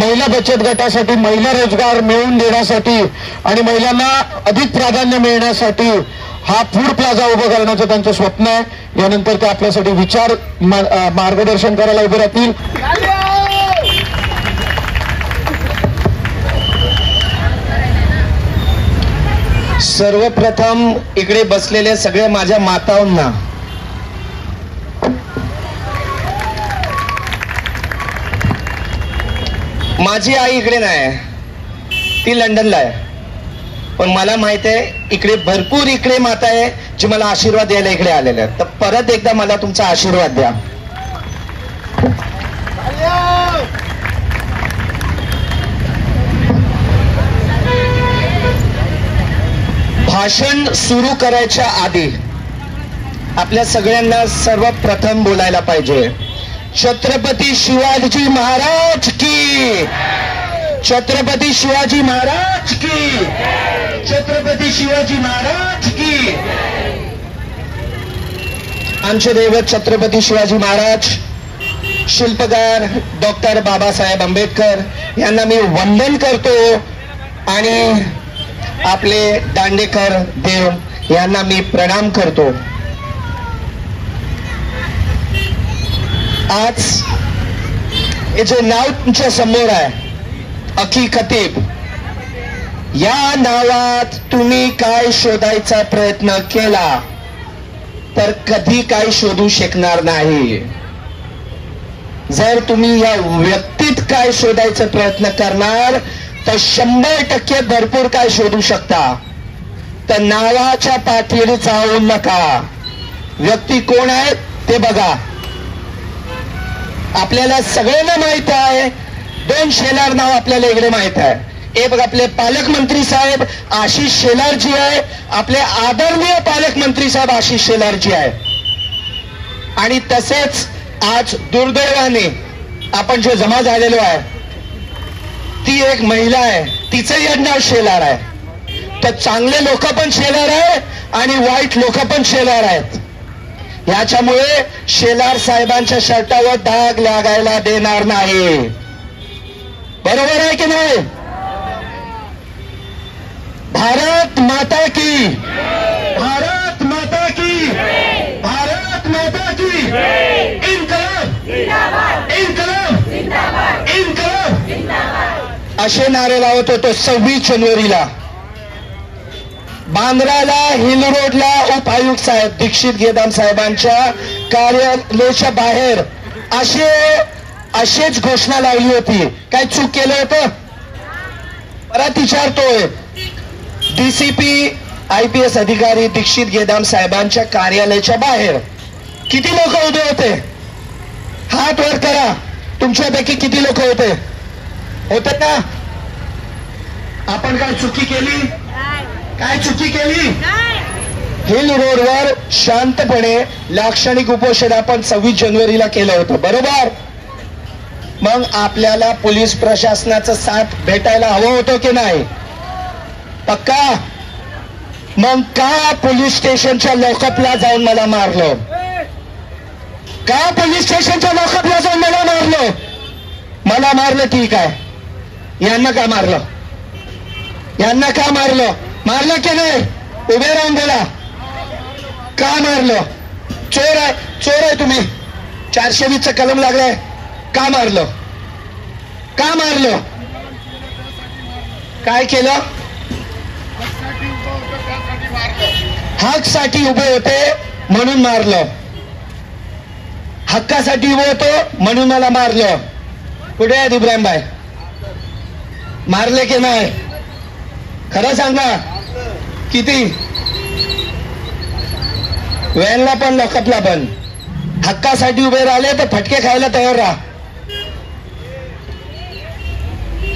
महिला बचत गटासाठी, महिला रोजगार मिळवून देण्यासाठी आणि महिलांना अधिक प्राधान्य मिळण्यासाठी हा फूड प्लाझा उभं करण्याचं त्यांचं स्वप्न आहे. यानंतर ते आपल्यासाठी विचार मार्गदर्शन करायला उभे राहतील. सर्वप्रथम इकडे बसलेले सगळे माझ्या मातांना माझी आई इकडे नाही, ती लंडनला आहे, पण मला माहित आहे इकडे भरपूर इकडे माता आहे जी मला आशीर्वाद द्यायला इकडे आलेल्या आहेत. तर परत एकदा मला तुमचा आशीर्वाद द्या. भाषण सुरू करायच्या आधी आपल्या सगळ्यांना सर्वप्रथम बोलायला पाहिजे छत्रपती शिवाजी महाराज की, छत्रपती शिवाजी महाराज की, छत्रपती शिवाजी महाराज की. आमचे दैवत छत्रपती शिवाजी महाराज, शिल्पकार डॉक्टर बाबासाहेब आंबेडकर यांना मी वंदन करतो आणि आपले दांडेकर देव यांना मी प्रणाम करतो. आज हे जे नाव तुमच्या समोर आहे अखी खतीब, या नावात तुम्ही काय शोधायचा प्रयत्न केला तर कधी काय शोधू शकणार नाही. जर तुम्ही या व्यक्तीत काय शोधायचा प्रयत्न करणार तर 100% भरपूर काय शोधू शकता. तर नावाच्या पाठीवर जाऊ नका, व्यक्ती कोण आहे ते बघा. आपल्याला सगळ्यांना माहित आहे 2 शेलार नाव आपल्याला इकडे माहित आहे. एक आपले पालकमंत्री साहेब आशिष शेलारजी आहे, आपले आदरणीय पालकमंत्री साहेब आशिष शेलारजी आहे. आणि तसेच आज दुर्दैवाने आपण जे जमा झालेलो आहे ती एक महिला आहे, तिचंही आडनाव शेलार आहे. तर चांगले लोक पण शेलार आहे आणि वाईट लोक पण शेलार आहेत. याच्यामुळे शेलार साहेबांच्या शर्टावर डाग लागायला देणार नाही. बरोबर आहे की नाही? भारत माता की, भारत माता की, भारत माता की. इन्कलाब, इन्कलाब, इन्कलाब असे नारे लावत होतो 26 जानेवारीला. बांद्राला हिल रोडला उपायुक्त साहेब दीक्षित गेदाम साहेबांच्या कार्यालयाच्या बाहेर असेच घोषणा लावली होती. काय चूक केलं होतं? परत विचारतोय, डीसीपी IPS अधिकारी दीक्षित गेदाम साहेबांच्या कार्यालयाच्या बाहेर किती लोक उभे होते? हात वर करा. तुमच्यापैकी किती लोक होते? होते ना? आपण काय चुकी केली? काय चुकी केली? हिल रोडवर शांतपणे लाक्षणिक उपोषण आपण 26 जानेवारीला केलं होतं, बरोबर? मग आपल्याला पोलीस प्रशासनाचं साथ भेटायला हवं होतं की नाही? पक्का? मग का पोलीस स्टेशनच्या लॉकअपला जाऊन मला मारलं? का पोलीस स्टेशनच्या लॉकअपला जाऊन मला मारलं? मला मारलं ठीक आहे, यांना का मारलं? यांना का मारलं? मारलं की नाही? उभे राहून गेला. का मारलं? चोर आहे, चोर आहे तुम्ही. 420चा कलम लागलाय. का मारलं? का मारलं? काय केलं? हक्कासाठी उभे होते म्हणून मारलं. हक्कासाठी उभे होतो म्हणून मला मारलं. कुठे आहेत इब्राहिम भाई? मारले की नाही? खरं सांगा. किती? व्हॅनला पण लॉकअपला पण. हक्कासाठी उभे राहिले तर फटके खायला तयार राहा.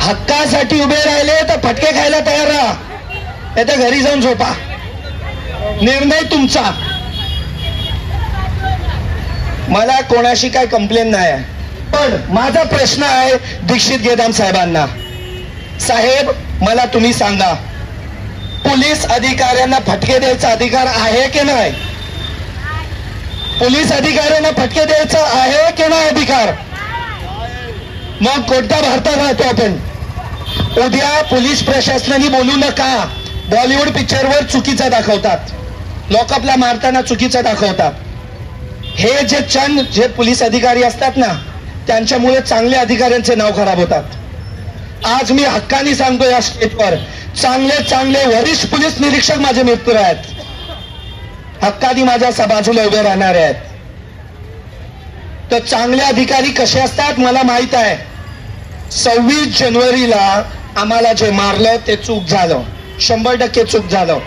हक्कासाठी उभे राहिले तर फटके खायला तयार राहा, नाही तर घरी जाऊन झोपा. निर्णय तुमचा. मला कोणाशी काय कंप्लेन नाही आहे, पण माझा प्रश्न आहे दीक्षित गेदाम साहेबांना. साहेब, मला तुम्ही सांगा, पोलीस अधिकाऱ्यांना फटके द्यायचा अधिकार आहे की नाही? पोलीस अधिकाऱ्यांना फटके द्यायचा आहे की नाही अधिकार? मग कोणत्या भारतात राहतो आपण? उद्या पोलीस प्रशासनाने बोलू नका, बॉलिवूड पिक्चरवर चुकीचं दाखवतात, लॉकअपला मारताना चुकीचं दाखवतात. हे जे पोलीस अधिकारी असतात ना, त्यांच्यामुळे चांगल्या अधिकाऱ्यांचे नाव खराब होतात. आज मी हक्काने सांगतो या स्टेजवर, चांगले चांगले वरिष्ठ पोलीस निरीक्षक माझे मित्र आहेत, हक्काने माझ्या बाजूला उभे राहणार आहेत. तर चांगले अधिकारी कसे असतात मला माहित आहे. 26 जानेवारीला आम्हाला जे मारलं ते चूक झालं, 100% चूक झालं.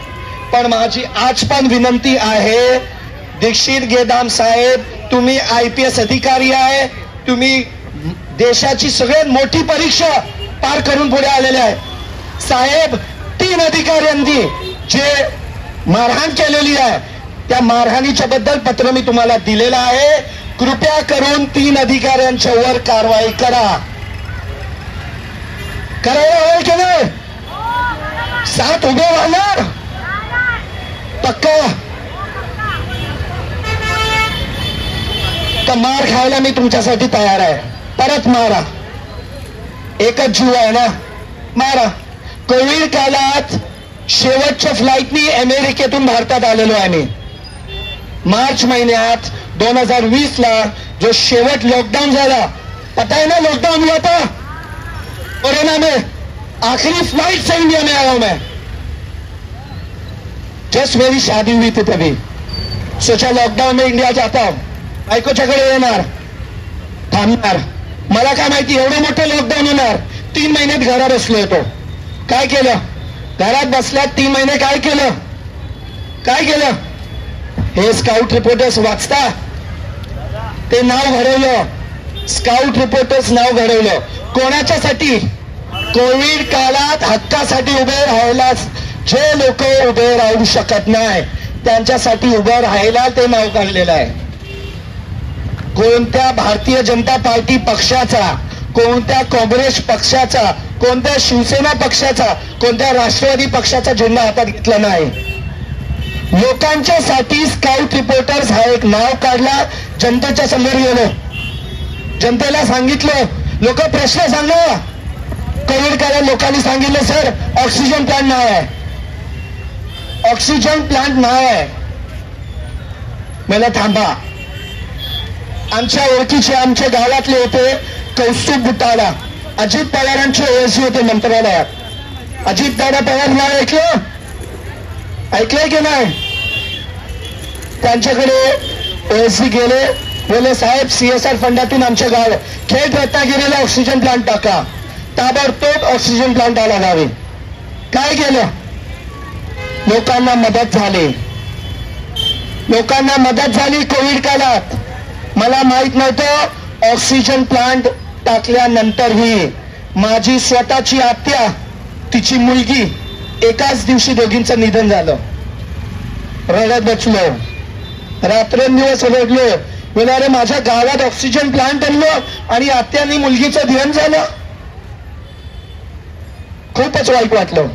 पण माझी आज पण विनंती आहे, दीक्षित गेदाम साहेब, तुम्ही IPS अधिकारी आहे, तुम्ही देशाची सगळ्यात मोठी परीक्षा पार करून पुढे आलेले आहे. साहेब, 3 अधिकाऱ्यांनी जे मारहाण केलेली आहे त्या मारहाणीच्या बद्दल पत्र मी तुम्हाला दिलेलं आहे. कृपया करून 3 अधिकाऱ्यांच्या वर कारवाई करा. करायला हवं की नाही? 7 उभे राहणार पक्का? तर मार खायला मी तुमच्यासाठी तयार आहे. परत मारा, एकच जीव आहे ना, मारा. कोविड काळात शेवटच्या फ्लाईटनी अमेरिकेतून भारतात आलेलो आहे मी. मार्च महिन्यात 2020ला जो शेवट लॉकडाउन झाला, पता है ना लॉकडाउन हुआ था कोरोना में, आखिरी फ्लाइट से इंडिया में आया हूं मैं. जस्ट मेरी शादी हुई थी तभी सोचा लॉकडाउन में इंडिया जाता हूं, बायकोच्याकडे येणार, थांबणार. मला काय माहिती एवढं मोठं लॉकडाऊन होणार. 3 महिन्यात घरात बसलो होतो. काय केलं? घरात बसल्यात 3 महिने काय केलं? हे स्काउट रिपोर्टर्स वाचता, ते नाव घडवलं. स्काउट रिपोर्टर्स नाव घडवलं कोणाच्यासाठी? कोविड काळात हक्कासाठी उभे राहायला जे लोक उभे राहू शकत नाही त्यांच्यासाठी उभं राहायला ते नाव काढलेलं आहे. कोणत्या भारतीय जनता पार्टी पक्षाचा, कोणत्या काँग्रेस पक्षाचा, कोणत्या शिवसेना पक्षाचा, कोणत्या राष्ट्रवादी पक्षाचा झेंडा हातात घेतला नाही. लोकांच्यासाठी स्काउट रिपोर्टर्स हा एक नाव काढला. जनतेच्या समोर गेलो, जनतेला सांगितलं, लोक प्रश्न सांगणार. कोविड काळात लोकांनी सांगितलं, सर ऑक्सिजन प्लांट नाही आहे, ऑक्सिजन प्लांट नाही आहे. मला थांबा. आमच्या ओळखीचे आमच्या गावातले होते कौस्तुभ बुटाला, अजित पवारांचे ओळखी होते मंत्रालयात. अजित दादा पवार नाव ऐकलंय की नाही? त्यांच्याकडे ओळखी गेले, बोले साहेब CSR फंडातून आमच्या गाव खेड रत्नागिरीला ऑक्सिजन प्लांट टाका. ताबडतोब ऑक्सिजन प्लांट आला गावी. काय केलं? लोकांना मदत झाली कोविड काळात. मला माहित नव्हतं ऑक्सिजन प्लांट टाकल्यानंतरही माझी स्वतःची आत्या, तिची मुलगी एकाच दिवशी दोघींचं निधन झालं. रडत बसलो, रात्रंदिवस रडलो. बोला अरे माझ्या गावात ऑक्सिजन प्लांट आणलं आणि आत्यानी मुलगीचं ध्यान झालं. खूपच वाईट वाटलं.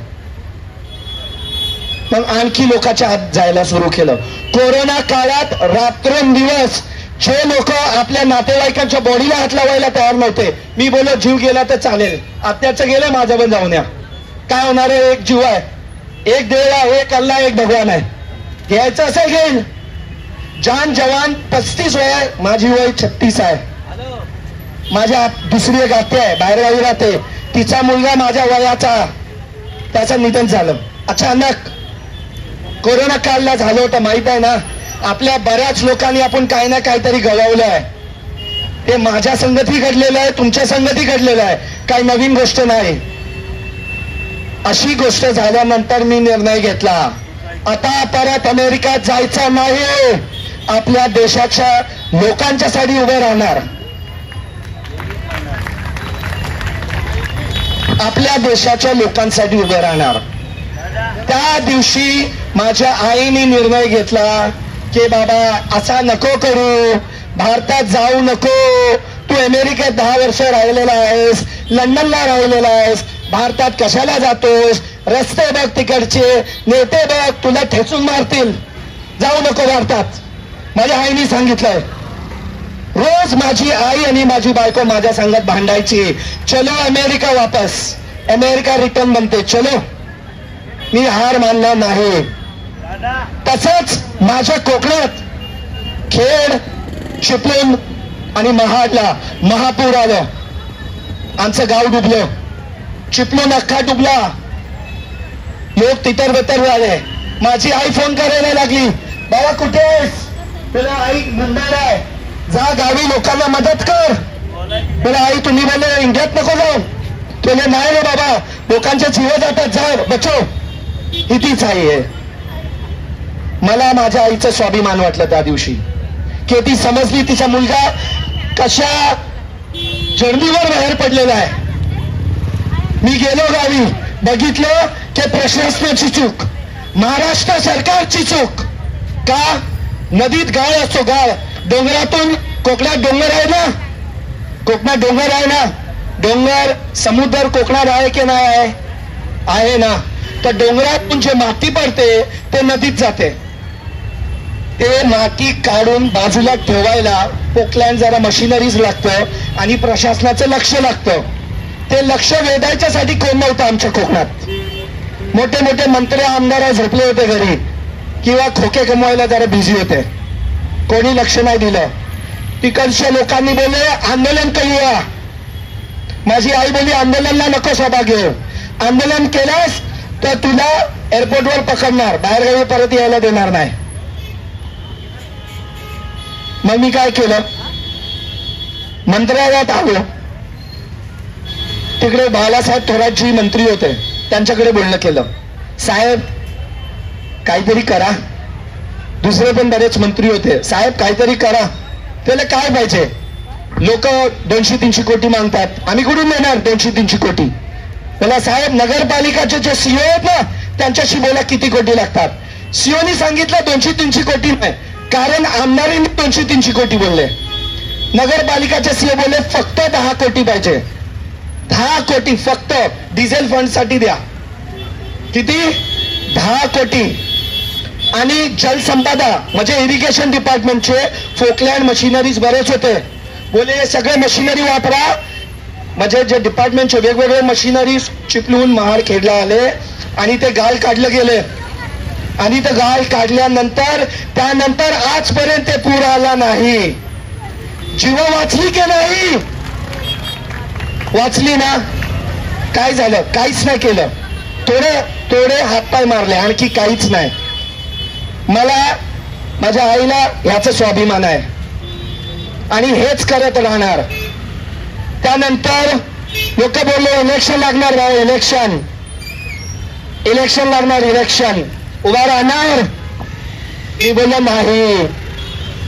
मग आणखी लोकांच्या हात जायला सुरू केलं. कोरोना काळात रात्रंदिवस जे लोक आपल्या नातेवाईकांच्या बॉडीला हात लावायला तयार नव्हते, मी बोललो जीव गेला तर चालेल, आत्याचं गेलं माझं पण जाऊन या. काय होणार आहे? एक जीव आहे, एक देव आहे, एक अल्लाह, एक भगवान आहे. घ्यायचं असेल घेईल. जान जवान 35 वय आहे, माझी वय 36 आहे. माझ्या दुसरी एक आत्या आहे, बाहेरगावी राहते, तिचा मुलगा माझ्या वयाचा, त्याचं निधन झालं अचानक. कोरोना काळला झालं होतं माहित आहे ना. आपल्या बऱ्याच लोकांनी आपण काही ना काहीतरी गमावलं आहे. ते माझ्या संगती घडलेलं आहे, तुमच्या संगती घडलेलं आहे, काही नवीन गोष्ट नाही. अशी गोष्ट झाल्यानंतर मी निर्णय घेतला, आता परत अमेरिकेत जायचं नाही, आपल्या देशाच्या लोकांच्यासाठी उभे राहणार. आपल्या देशाच्या लोकांसाठी उभे राहणार. त्या दिवशी माझ्या आईने निर्णय घेतला की बाबा असा नको करू, भारतात जाऊ नको, तू अमेरिकेत 10 वर्ष राहिलेला आहेस, लंडनला राहिलेला आहेस, भारतात कशाला जातोस, रस्ते बघ, तिकडचे नेते बघ, तुला ठेचून मारतील, जाऊ नको भारतात. माझ्या आईने सांगितलंय. रोज माझी आई आणि माझी बायको माझ्या संगत भांडायची, चलो अमेरिका वापस, अमेरिका रिटर्न म्हणते, चलो. मी हार मानणार नाही. तसंच माझ्या कोकणात खेड, चिपळूण आणि महाडला महापूर आलं. आमचं गाव डुबलं, चिपळूण अख्खा डुबला, लोक तितर बितर झाले. माझी आई फोन करायला लागली, बाबा कुठे आहेस? तुला आई मुंबईला आहे, जा गावी लोकांना मदत कर. तुला आई तुम्ही बोलले इंडियात नको जाऊ. तुला नाही रे बाबा, लोकांचे जीव जातात, जा बचो. ही तीच आई आहे. मला माझ्या आईचं स्वाभिमान वाटलं त्या दिवशी, की ती समजली तिचा मुलगा कशा जर्नीवर बाहेर पडलेला आहे. मी गेलो गावी, बघितलं की प्रशासनाची चूक, महाराष्ट्र सरकारची चूक. का? नदीत गाळ असतो, गाळ डोंगरातून, कोकणात डोंगर आहे ना, कोकणात डोंगर आहे ना, डोंगर समुद्र कोकणात आहे की नाही आहे? आहे ना. तर डोंगरातून जे माती पडते ते नदीत जाते. ते माती काढून बाजूला ठेवायला पोकलँड जरा मशिनरीज लागतं आणि प्रशासनाचं लक्ष लागतं. ते लक्ष वेधायच्यासाठी कोण नव्हतं आमच्या कोकणात. मोठे मोठे मंत्री आमदार झोपले होते घरी किंवा खोके कमवायला जरा बिझी होते, कोणी लक्ष नाही दिलं. तिकडच्या लोकांनी बोलले आंदोलन करूया. माझी आई बोलली आंदोलनाला नको सहभाग घेऊ, आंदोलन केल्यास तर तुला एअरपोर्टवर पकडणार, बाहेरगावी परत यायला देणार नाही. मग मी काय केलं, मंत्रालयात आलो. तिकडे बाळासाहेब थोरातजी मंत्री होते, त्यांच्याकडे बोलणं केलं, साहेब काहीतरी करा. दुसरे पण बरेच मंत्री होते, साहेब काहीतरी करा. त्याला काय पाहिजे? लोक 200-300 कोटी मागतात, आम्ही कुठून देणार 200-300 कोटी? मला साहेब नगरपालिकाचे जे सीओ आहेत ना त्यांच्याशी बोला, किती कोटी लागतात. सीओनी सांगितलं 200-300 कोटी नाही, कारण आमदारांनी 200-300 कोटी बोलले. नगरपालिकाचे सीओ बोलले फक्त 10 कोटी पाहिजे, 10 कोटी फक्त डिझेल फंड साठी द्या. किती? 10 कोटी. आणि जलसंपदा म्हणजे इरिगेशन डिपार्टमेंटचे फोकलँड मशिनरीज बरेच होते, बोले सगळे मशिनरी वापरा. म्हणजे जे डिपार्टमेंटचे वेगवेगळे मशिनरीज चिपळूण महाड खेडला आले आणि ते गाळ काढलं गेले. आणि ते गाळ काढल्यानंतर त्यानंतर आजपर्यंत ते पूर आला नाही. जीव वाचली की नाही? वाचली ना. काय झालं? काहीच नाही केलं, थोडे हातपाय मारले, आणखी काहीच नाही. मला माझ्या आईला ह्याचा स्वाभिमान आहे आणि हेच करत राहणार. त्यानंतर लोक बोलले इलेक्शन लागणार भाऊ, इलेक्शन लागणार, इलेक्शन उभा राहणार. मी बोललो नाही,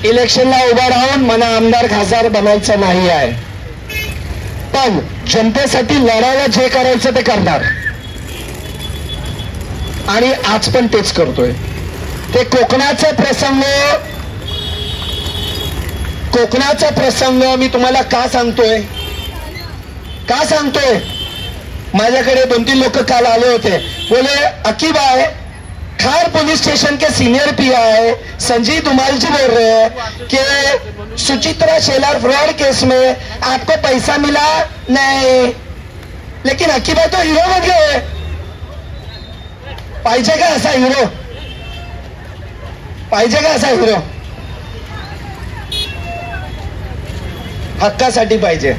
इलेक्शनला उभा राहून मला आमदार खासदार बनायचं नाही आहे, पण जनतेसाठी लढायला जे करायचं ते करणार. आणि आज पण तेच करतोय. ते कोकणाचा प्रसंग मी तुम्हाला का सांगतोय? माझ्याकडे 2-3 लोक काल आले होते, बोले अकीब आहे, खार पुलिस स्टेशन के सीनियर पीआई संजीव धुमाल जी बोल रहे हैं कि सुचित्रा शेलार फ्रॉड केस में आपको पैसा मिला नहीं, लेकिन अकीब है तो हीरो बन गए. पाहिजे का असा हिरो? पाहिजे का असा हिरो? हक्कासाठी पाहिजे.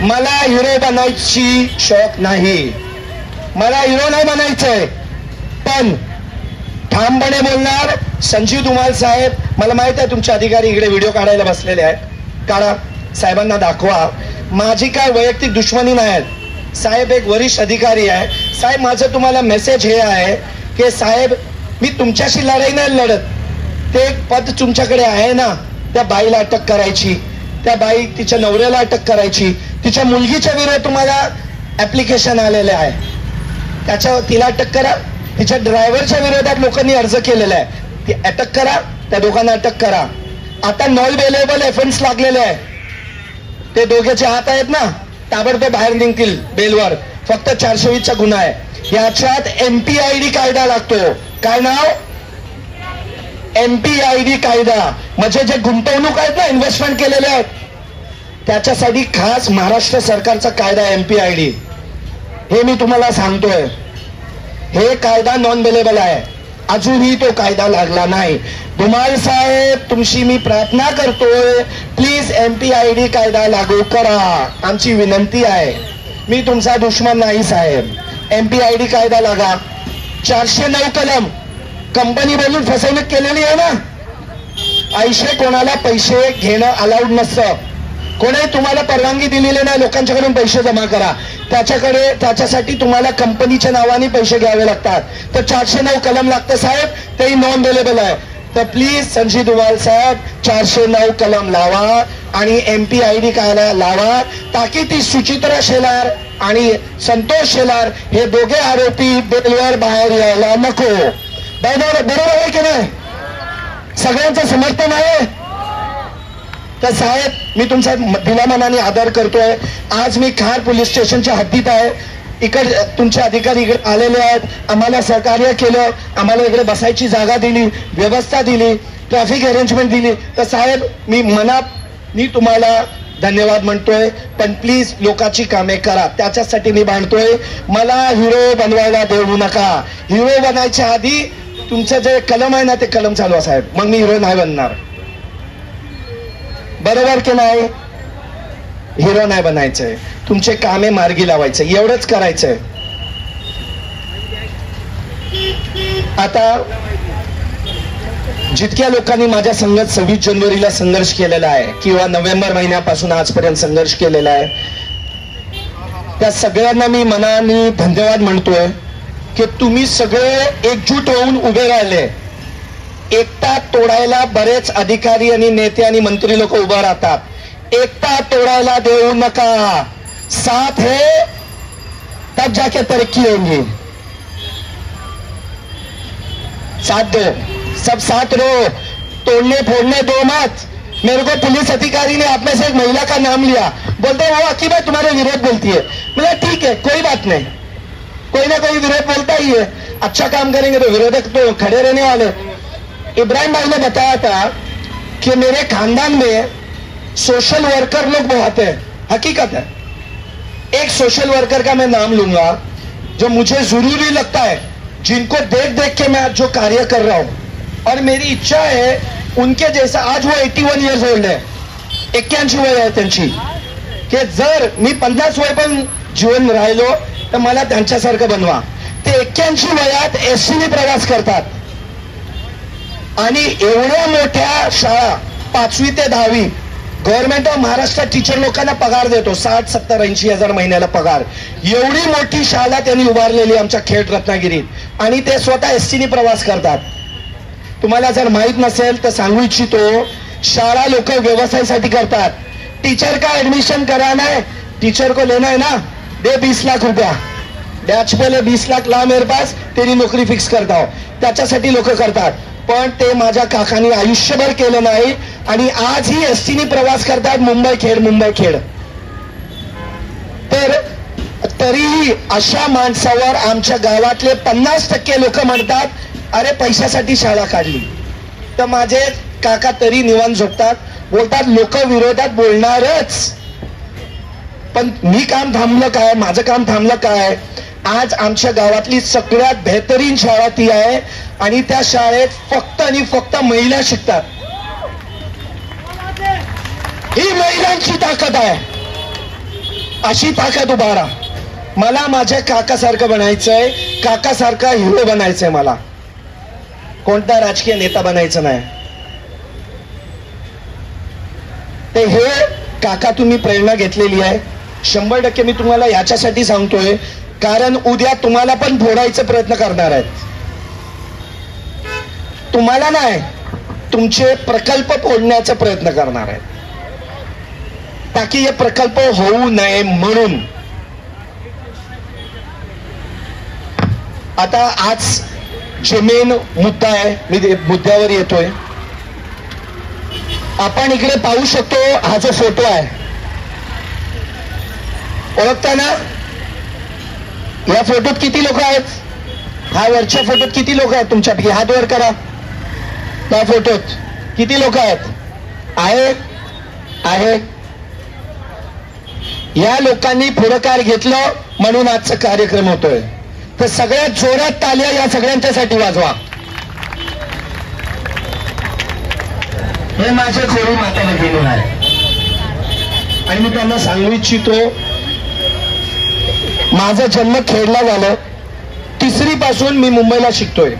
मला हिरो बनायची शौक नाही, मला हिरो नाही बनायचंय, पण ठामपणे बोलणार. संजीव धुमाल साहेब, मला माहित आहे तुमचे अधिकारी इकडे व्हिडिओ काढायला बसलेले आहेत, काढा, साहेबांना दाखवा. माझी काय वैयक्तिक दुश्मनी नाही. साहेब एक वरिष्ठ अधिकारी आहे. साहेब माझं तुम्हाला मेसेज हे आहे की साहेब मी तुमच्याशी लढाई नाही लढत, ते एक पद तुमच्याकडे आहे ना, त्या बाईला अटक करायची, त्या बाई तिच्या नवऱ्याला अटक करायची, तिच्या मुलगीच्या विरोधात तुम्हाला ऍप्लिकेशन आलेले आहे, त्याच्यावर तिला अटक करा. तिच्या ड्रायव्हरच्या विरोधात लोकांनी अर्ज केलेला आहे, ती अटक करा, त्या दोघांना अटक करा. आता नॉन बेलेबल ऑफेन्स लागलेले आहे, ते दोघेचे हात आहेत ना, ताबडतोब बाहेर निघतील बेलवर. फक्त 420चा गुन्हा आहे. याच्यात MPID कायदा लागतो. काय नाव? MPID कायदा म्हणजे जे गुंतवणूक आहेत ना, इन्व्हेस्टमेंट केलेले आहेत, त्याच्यासाठी खास महाराष्ट्र सरकारचा कायदा MPID, हे मी तुम्हाला सांगतोय. हे कायदा नॉन अवेलेबल आहे, अजूनही तो कायदा लागला नाही. धुमाळ साहेब, तुमची मी प्रार्थना करतोय, प्लीज MPID कायदा लागू करा, आमची विनंती आहे. मी तुमचा दुश्मन नाही साहेब. MPID कायदा लागा. 409 कलम, कंपनी बोलून फसवणूक केलेली आहे ना, ऐशे कोणाला पैसे घेणं अलाउड नसतं. कोणी तुम्हाला परवानगी दिलेली नाही लोकांच्याकडून पैसे जमा करा, त्याच्यासाठी तुम्हाला कंपनीच्या नावाने पैसे घ्यावे लागतात. तर 409 कलम लागतं साहेब, तेही नॉन अवेलेबल आहे. तर प्लीज संजय धुमाळ साहेब 409 कलम लावा आणि MPID कायदा लावा, ताकी ती सुचित्रा शेलार आणि संतोष शेलार हे दोघे आरोपी बेलवर बाहेर यायला नको. बरोबर आहे की नाही? सगळ्यांचं समर्थन आहे. तर साहेब, मी तुमचा दिला मनाने आदर करतोय. आज मी खार पोलीस स्टेशनच्या हद्दीत आहे. इकडे तुमचे अधिकारी इकडे आलेले आहेत, आम्हाला सहकार्य केलं, आम्हाला इकडे बसायची जागा दिली, व्यवस्था दिली, ट्रॅफिक अरेंजमेंट दिली. तर साहेब, मी मनात तुम्हाला धन्यवाद म्हणतोय. पण प्लीज लोकांची कामे करा, त्याच्यासाठी मी भांडतोय. मला हिरो बनवायला देऊ नका. हिरो बनायच्या आधी तुमचं जे कलम आहे ना, ते कलम चालवा साहेब, मग मी हिरो नाही बनणार. बरोबर की नाही? हिरो नाही बनायचंय, तुमचे कामे मार्गी लावायचे, एवढंच करायचंय. आता जितक्या लोकांनी माझ्या संगत 26 जानेवारीला संघर्ष केलेला आहे किंवा नोव्हेंबर महिन्यापासून आजपर्यंत संघर्ष केलेला आहे, त्या सगळ्यांना मी मनाने धन्यवाद म्हणतोय की तुम्ही सगळे एकजूट होऊन उभे राहिले. एकता तोडायला बरेच अधिकारी आणि नेते आणि मंत्री लोक उभं राहतात. एकता तोडायला देऊ नका. साथ है तब जाके तरक्की होगी. साथ दो, सब साथ रहो, तोड़ने फोड़ने दो मत. मेरे को पुलिस अधिकारी ने आप में से एक महिला का नाम लिया, बोलते वो अकी भाई तुम्हारे विरोध बोलती है. बोला ठीक है, कोई बात नहीं, कोई ना कोई विरोध बोलता ही है, अच्छा काम करेंगे तो विरोधक तो खड़े रहने वाले. इब्राहिम भाई ने बताया था कि मेरे खानदान में सोशल वर्कर लोग बहुत हैं. हकीकत है. एक सोशल वर्कर का मैं नाम लूंगा जो मुझे जरूरी लगता है, जिनको देख देख के मैं जो कार्य कर रहा हूं, और मेरी इच्छा है उनके जैसा. आज वो 81 इयर्स ओल्ड है, 81 वय आहे त्यांची, की जर मी 50 वय पण जीवन राहिलो तर मला त्यांच्यासारखं बनवा. ते 81 वयात एसटीने प्रवास करतात आणि एवढ्या मोठ्या शाळा 5वी ते 10वी गव्हर्नमेंट ऑफ महाराष्ट्र टीचर लोकांना पगार देतो, 60, 70, 80 हजार महिन्याला पगार. एवढी मोठी शाळा त्यांनी उभारलेली आमच्या खेड रत्नागिरीत आणि ते स्वतः एसटीने प्रवास करतात. तुम्हाला जर माहित नसेल तर सांगू इच्छितो, शाळा लोक व्यवसायासाठी करतात. टीचर का एडमिशन कराना है, टीचर को लेना है ना, दे 20 लाख रुपया, बैच पहले 20 लाख ला मेरे पास, तेरी नोकरी फिक्स करता हो. त्याच्यासाठी लोक करतात. पण ते माझ्या काकांनी आयुष्यभर केलं नाही आणि आजही एसटीने प्रवास करतात मुंबई खेड. तर तरीही अशा माणसावर आमच्या गावातले 50% लोक म्हणतात, अरे पैशासाठी शाळा काढली. तर माझे काका तरी निवांत झोपतात, बोलतात लोक विरोधात बोलणारच, पण मी काम थांबलं काय, माझं काम थांबलं काय. आज आमच्या गावातली सगळ्यात बेहतरीन शाळा ती आहे आणि त्या शाळेत फक्त आणि फक्त महिला शिकतात. ही महिलांची ताकद आहे. अशी ताकद उभारा. मला माझ्या काकासारखं बनायचंय, काकासारखा हिरो बनायचंय. मला कोणता राजकीय नेता बनायचं नाही. ते हे काका तुम्ही प्रेरणा घेतलेली आहे. 100% मी तुम्हाला याच्यासाठी सांगतोय कारण उद्या तुम्हाला पण फोडायचा प्रयत्न करणार आहेत. तुम्हाला नाही, तुमचे प्रकल्प फोडण्याचा प्रयत्न करणार आहेत, ताकी हे प्रकल्प होऊ नये म्हणून. आता आज जे मेन मुद्दा आहे, मी मुद्द्यावर येतोय. आपण इकडे पाहू शकतो, हा जो फोटो आहे ओळखता ना? या फोटोत किती लोक आहेत? हा वरच्या फोटोत किती लोक आहेत तुमच्यापैकी? हात वर करा. त्या फोटोत किती लोक आहेत? या लोकांनी पुढाकार घेतलं म्हणून आजचा कार्यक्रम होतोय. तर सगळ्यात जोरात ताल्या या सगळ्यांच्यासाठी वाजवा. हे माझे कोळी माता भगिनी आहे आणि मी त्यांना सांगू इच्छितो, माझा जन्म खेडला झालं. 3री पासून मी मुंबईला शिकतोय.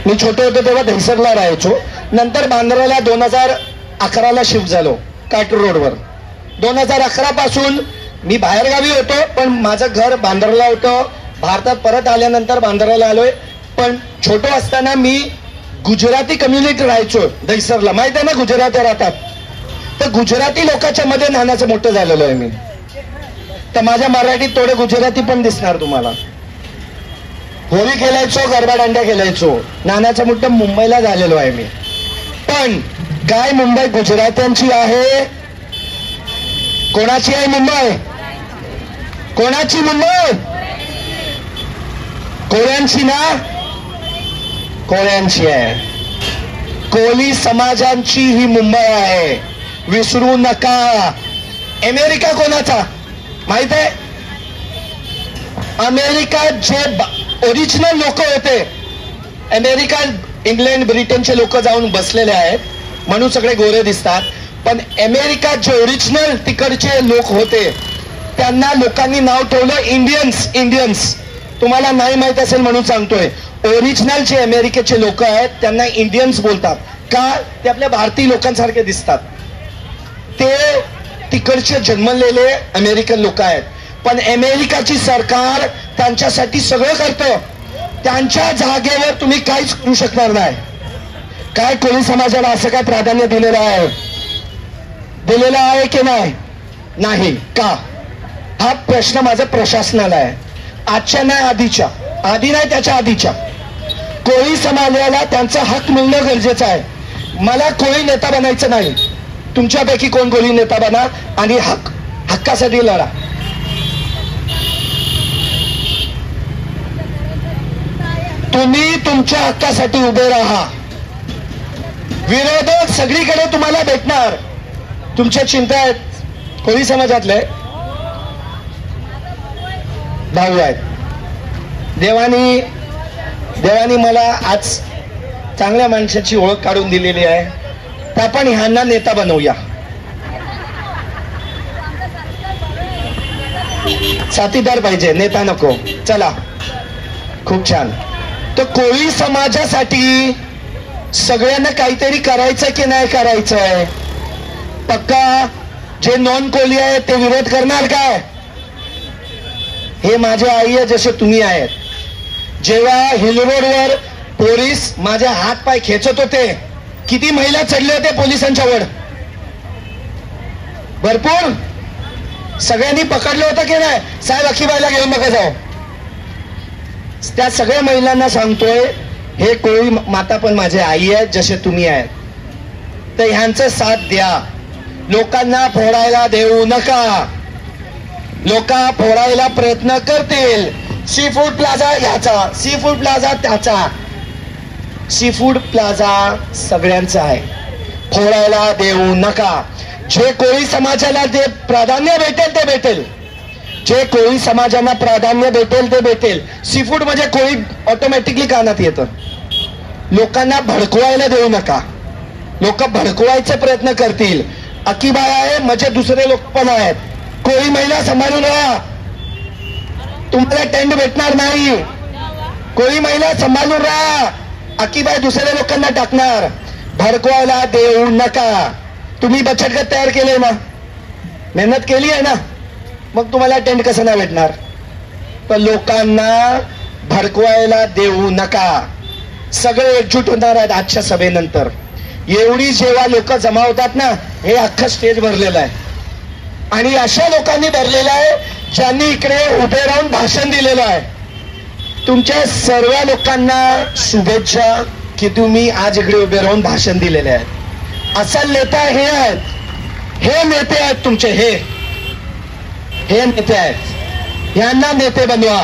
मी छोटे होतो तेव्हा दहिसरला राहायचो. नंतर बांद्राला 2011ला शिफ्ट झालो काटूर रोडवर. 2011 पासून मी बाहेरगावी होतो, पण माझं घर बांद्राला होतं. भारतात परत आल्यानंतर बांद्राला आलोय. पण छोटो असताना मी गुजराती कम्युनिटी राहायचो दहिसरला. माहित आहे ना गुजराती राहतात. तर गुजराती लोकांच्या मध्ये नाण्याचं मोठं झालेलो आहे मी. तर माझ्या मराठीत थोडे गुजराती पण दिसणार तुम्हाला. होळी खेळायचो, गरबा दांड्या खेळायचो. नाण्याचं मोठं मुंबईला झालेलो आहे मी. पण काय मुंबई गुजरात्यांची आहे? कोणाची आहे मुंबई? कोणाची मुंबई? कोळ्यांची ना? कोळ्यांची आहे. कोळी समाजांची ही मुंबई आहे, विसरू नका. अमेरिका कोणाचा माहित आहे? अमेरिका जे ओरिजिनल लोक होते, अमेरिका, इंग्लंड, ब्रिटनचे लोक जाऊन बसलेले आहेत म्हणून सगळे गोरे दिसतात. पण अमेरिका जे ओरिजिनल तिकडचे लोक होते त्यांना लोकांनी नाव ठेवलं इंडियन्स. तुम्हाला नाही माहित असेल म्हणून सांगतोय. ओरिजिनल जे अमेरिकेचे लोक आहेत त्यांना इंडियन्स बोलतात. का? ते आपल्या भारतीय लोकांसारखे दिसतात. ते तिकडचे जन्मलेले अमेरिकन लोक आहेत. पण अमेरिकाची सरकार त्यांच्यासाठी सगळं करतं. त्यांच्या जागेवर तुम्ही काहीच करू शकणार नाही. काय कोळी समाजाला असं काय प्राधान्य दिलेलं आहे की नाही? का? हा प्रश्न माझा प्रशासनाला आहे. आजच्या नाही, आधी नाही, त्याच्या आधीच्या. कोळी समाजाला त्यांचा हक मिळणं गरजेचं आहे. मला कोळी नेता बनायचं नाही. तुमच्यापैकी कोण कोळी नेता बना आणि हक्कासाठी लढा. तुम्ही तुमच्या हक्कासाठी उभे राहा. विरोधक सगळीकडे तुम्हाला भेटणार. तुमच्या चिंता आहेत. कोळी समाजातले भाऊ आहेत. देवानी मला आज चांगल्या माणसाची ओळख काढून दिलेली आहे. तर आपण ह्यांना नेता बनवूया. साथीदार पाहिजे, नेता नको. चला, खूप छान. तर कोळी समाजासाठी सगळ्यांना काहीतरी करायचं की नाही करायचंय? पक्का जे नॉन कोळी आहेत ते विरोध करणार काय? हे माझे आई आहे जसे तुम्ही आहेत. जेव्हा हिल रोडवर पोलीस माझे हात पाय खेचत होते, किती महिला चढले होते पोलिसांच्या वर? भरपूर. सगळ्यांनी पकडलं होतं की नाही? साहेब अखीबाईला घेऊन नका जाऊ. त्या सगळ्या महिलांना सांगतोय, हे कोळी माता पण माझे आई आहेत जसे तुम्ही आहेत. तर ह्यांचं साथ द्या. लोकांना फोडायला देऊ नका. लोक फोडायला प्रयत्न करतील. सी फूड प्लाझा ह्याचा, सी फूड प्लाझा त्याचा. सी फूड प्लाझा सगळ्यांचा आहे. फोडायला देऊ नका. जे कोळी समाजाला जे प्राधान्य भेटेल ते भेटेल. जे कोळी समाजांना प्राधान्य भेटेल ते भेटेल. सी फूड म्हणजे कोळी ऑटोमॅटिकली कानात येतं. लोकांना भडकवायला देऊ नका. लोक भडकवायचे प्रयत्न करतील. अकीबाई आहे म्हणजे दुसरे लोक पण आहेत. कोळी महिला सांभाळून राहा. तुम्हाला टेंट भेटणार नाही. कोळी महिला सांभाळून राहा. अकीबाई दुसऱ्या लोकांना टाकणार. भडकवायला देऊ नका. तुम्ही बचत गट तयार केले ना, मेहनत केली आहे ना, मग तुम्हाला टेंट कसं नाही भेटणार? तर लोकांना भडकवायला देऊ नका. सगळे एकजूट होणार आहेत आजच्या सभेनंतर. एवढी जेव्हा लोक जमा होतात ना, हे अख्खं स्टेज भरलेलं आहे. आणि अशा लोकांनी भरलेलं आहे ज्यांनी इकडे उभे राहून भाषण दिलेलं आहे. तुमच्या सर्व लोकांना शुभेच्छा की तुम्ही आज इकडे उभे राहून भाषण दिलेले आहेत. असल नेता हे आहेत. हे नेते आहेत तुमचे. हे नेते आहेत. यांना नेते बनवा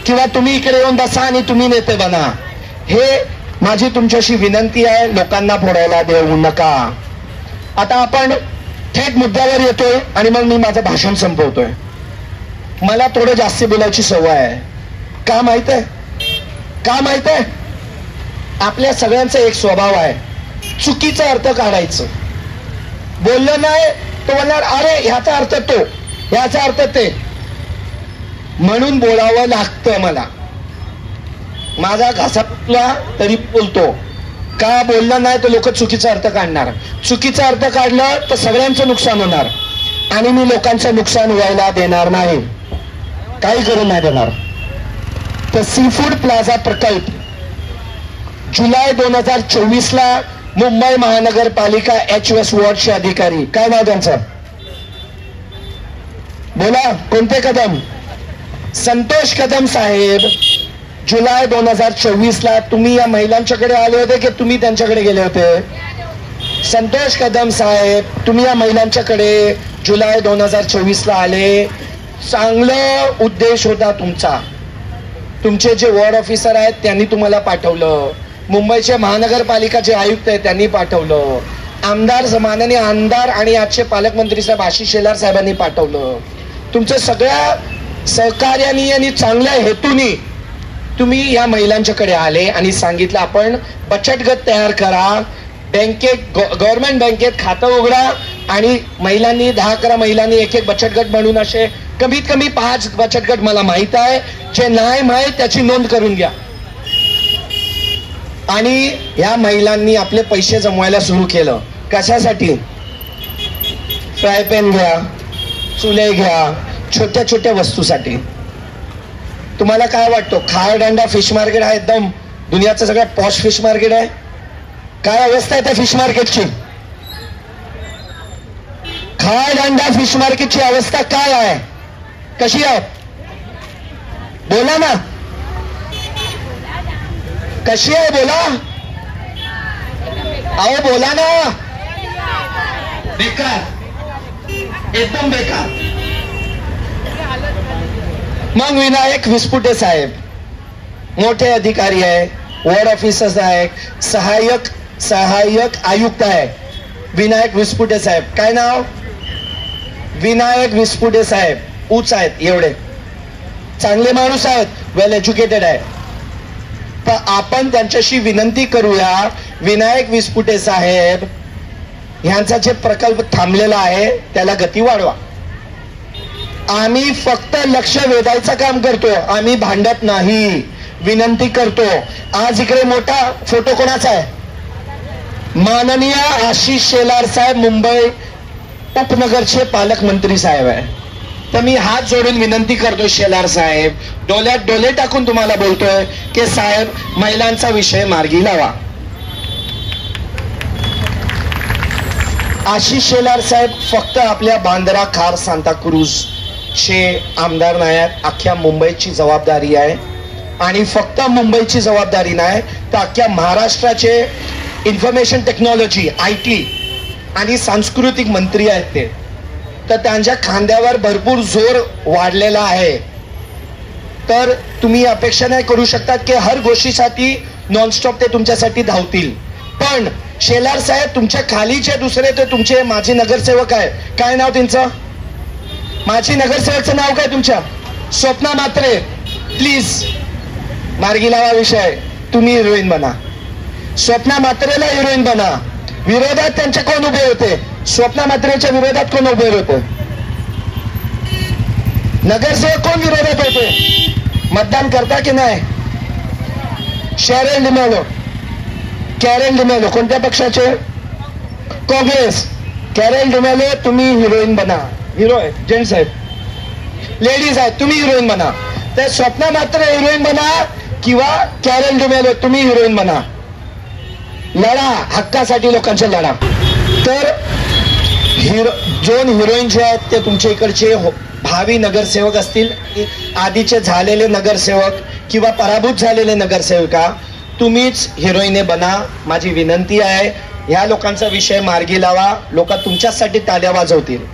किंवा तुम्ही इकडे येऊन बसा आणि तुम्ही नेते बना. हे माझी तुमच्याशी विनंती आहे, लोकांना फोडायला देऊ नका. आता आपण थेट मुद्द्यावर येतोय आणि मग मी माझं भाषण संपवतोय. मला थोडं जास्त बोलायची सवय आहे. का माहित आहे? का माहित आहे? आपल्या सगळ्यांचा एक स्वभाव आहे, चुकीचा अर्थ काढायचं. बोललं नाही तो म्हणणार अरे ह्याचा अर्थ तो, ह्याचा अर्थ ते, म्हणून बोलावं लागतं. मला माझा घासा फुटला तरी बोलतो. का बोललं नाही तर लोक चुकीचा अर्थ काढणार. चुकीचा अर्थ काढलं तर सगळ्यांचं नुकसान होणार आणि मी लोकांचं नुकसान व्हायला देणार नाही, काही करून नाही देणार. तर सी फूड प्लाझा प्रकल्प जुलै 2024 ला मुंबई महानगरपालिका HVS वॉर्डचे अधिकारी, काय नाव त्यांचं? बोला, कोणते कदम? संतोष कदम साहेब जुलै 2024 ला तुम्ही या महिलांच्याकडे आले होते की तुम्ही त्यांच्याकडे गेले होते? संतोष कदम साहेब तुम्ही या महिलांच्याकडे जुलै 2024 ला आले. चांगलं उद्देश होता तुमचा. तुमचे जे वॉर्ड ऑफिसर आहेत त्यांनी तुम्हाला पाठवलं, मुंबईचे महानगरपालिकाचे आयुक्त आहेत त्यांनी पाठवलं, आमदार माननीय आमदार आणि आजचे पालकमंत्री साहेब आशिष शेलार साहेबांनी पाठवलं. तुमचं सगळ्या सहकार्याने आणि चांगल्या हेतूने तुम्ही या महिलांच्याकडे आले आणि सांगितलं आपण बचत गट तयार करा, बँकेत गव्हर्नमेंट बँकेत खातं उघडा आणि महिलांनी 10-11 महिलांनी एक बचत गट म्हणून असे कमीत कमी 5 बचत गट मला माहित आहे. जे नाही माहीत त्याची नोंद करून घ्या. आणि या महिलांनी आपले पैसे जमवायला सुरू केलं. कशासाठी? फ्राय पॅन घ्या, चुले घ्या, छोट्या छोट्या वस्तूसाठी. तुम्हाला काय वाटतं खारदांडा फिश मार्केट हा एकदम दुनियाचं सगळ्यात पॉश फिश मार्केट आहे? काय अवस्था आहे त्या फिश मार्केटची? खारदांडा फिश मार्केटची अवस्था काय आहे, कशी आहे? बोला ना, कशी आहे बोला. अहो बोला ना. बेकार, एकदम बेकार. मग विनायक विस्पुटे साहेब मोठे अधिकारी आहे, वॉर्ड ऑफिसर्स आहे, सहाय्यक आयुक्त आहे. विनायक विस्पुटे साहेब, काय नाव? विनायक विस्पुटे साहेब. उच आहेत, एवढे चांगले माणूस आहेत, वेल एज्युकेटेड आहे. तर आपण त्यांच्याशी विनंती करूया, विनायक विस्पुटे साहेब यांचा जे प्रकल्प थांबलेला आहे त्याला गती वाढवा. आम्ही फक्त लक्ष वेधायचं काम करतो, आम्ही भांडत नाही. विनंती करतो. आज इकडे मोठा फोटो कोणाचा आहे? माननीय आशिष शेलार साहेब मुंबई उपनगरचे पालकमंत्री साहेब आहे. तर मी हात जोडून विनंती करतो शेलार साहेब, डोल्यात डोले टाकून तुम्हाला बोलतोय की साहेब महिलांचा विषय मार्गी लावा. आशिष शेलार साहेब फक्त आपल्या बांद्रा खार सांताक्रूज चे आमदार नाही आहेत, अख्ख्या मुंबईची जबाबदारी आहे. आणि फक्त मुंबईची जबाबदारी नाही तर अख्ख्या महाराष्ट्राचे इन्फॉर्मेशन टेक्नॉलॉजी IT आणि सांस्कृतिक मंत्री आहेत ते. तर त्यांच्या खांद्यावर भरपूर जोर वाढलेला आहे. तर तुम्ही अपेक्षा नाही करू शकतात की हर गोष्टीसाठी नॉनस्टॉप ते तुमच्यासाठी धावतील. पण शेलार साहेब तुमच्या खालीचे दुसरे ते तुमचे माजी नगरसेवक आहे, काय नाव त्यांचं? माजी नगरसेवकचं नाव काय तुमच्या? स्वप्ना म्हात्रे. प्लीज मार्गी लावा विषय. तुम्ही हिरोईन बना, स्वप्ना म्हात्रेला हिरोईन बना. विरोधात त्यांचे कोण उभे होते? स्वप्ना म्हात्रेच्या विरोधात कोण उभे होते? नगरसेवक कोण विरोधात होते? मतदान करता की नाही? शेरेल डिमेलो, कॅरेल डिमेलो कोणत्या पक्षाचे? काँग्रेस. कॅरेल डिमेलो तुम्ही हिरोईन बना. हिरो आहे, जेंट्स आहेत, लेडीज आहेत, तुम्ही हिरोईन बना. तर स्वप्ना म्हात्रे हिरोईन बना किंवा कॅरेल डिमेलो तुम्ही हिरोईन बना. लढा हक्कासाठी, लोकांचा लढा. तर हिरोईन जे आहेत ते तुमच्या इकडचे भावी नगरसेवक असतील, आधीचे झालेले नगरसेवक किंवा पराभूत झालेले नगरसेविका, तुम्हीच हिरोईने बना. माझी विनंती आहे, ह्या लोकांचा विषय मार्गी लावा. लोक तुमच्यासाठी ताल्या वाजवतील.